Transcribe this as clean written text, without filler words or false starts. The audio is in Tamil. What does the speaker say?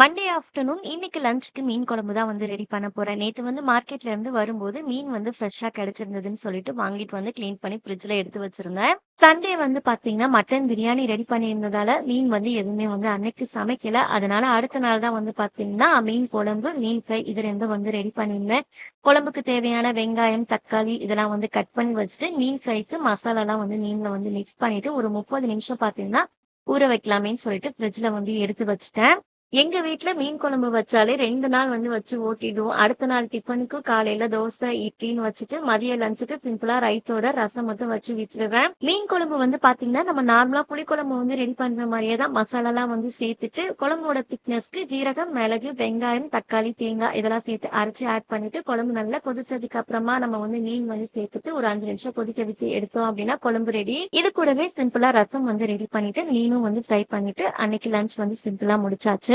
மண்டே ஆஃப்டர்நூன் இன்னைக்கு லஞ்சுக்கு மீன் குழம்பு தான் வந்து ரெடி பண்ண போறேன். நேத்து வந்து மார்க்கெட்ல இருந்து வரும்போது மீன் வந்து ஃப்ரெஷ்ஷா கிடைச்சிருந்ததுன்னு சொல்லிட்டு வாங்கிட்டு வந்து கிளீன் பண்ணி ஃப்ரிட்ஜ்ல எடுத்து வச்சிருந்தேன். சண்டே வந்து பார்த்தீங்கன்னா, மட்டன் பிரியாணி ரெடி பண்ணியிருந்ததால, மீன் வந்து எதுவுமே வந்து அன்னைக்கு சமைக்கல. அதனால அடுத்த நாள் தான் வந்து பார்த்தீங்கன்னா, மீன் குழம்பு, மீன் ஃப்ரை இது 2ம் வந்து ரெடி பண்ணியிருந்தேன். குழம்புக்கு தேவையான வெங்காயம், தக்காளி இதெல்லாம் வந்து கட் பண்ணி வச்சுட்டு, மீன் ஃப்ரைக்கு மசாலாலாம் வந்து மீன்ல வந்து மிக்ஸ் பண்ணிட்டு, ஒரு 30 நிமிஷம் பார்த்தீங்கன்னா, ஊற வைக்கலாமேன்னு சொல்லிட்டு ஃப்ரிட்ஜ்ல வந்து எடுத்து வச்சுட்டேன். எங்க வீட்ல மீன் குழம்பு வச்சாலே 2 நாள் வந்து வச்சு ஓட்டிடுவோம். அடுத்த நாள் டிஃபனுக்கு காலையில தோசை, இட்லின்னு வச்சுட்டு, மதிய லஞ்சுக்கு சிம்பிளா ரைஸோட ரசம் மட்டும் வச்சு விட்டுருவேன். மீன் குழம்பு வந்து பார்த்தீங்கன்னா, நம்ம நார்மலா புளிக்குழம்பு வந்து ரெடி பண்ற மாரியே தான் மசாலாலாம் வந்து சேர்த்துட்டு, குழம்போட திக்னஸ்க்கு ஜீரகம், மிளகு, வெங்காயம், தக்காளி, தேங்காய் இதெல்லாம் சேர்த்து அரைச்சு ஆட் பண்ணிட்டு, குழம்பு நல்லா கொதிச்சதுக்கு அப்புறமா நம்ம வந்து மீன் வந்து சேர்த்துட்டு ஒரு 5 நிமிஷம் கொதிக்க விட்டு எடுத்தோம் அப்படின்னா குழம்பு ரெடி. இது கூடவே சிம்பிளா ரசம் வந்து ரெடி பண்ணிட்டு, மீனும் வந்து ஃப்ரை பண்ணிட்டு, அன்னைக்கு லஞ்ச் வந்து சிம்பிளா முடிச்சாச்சு.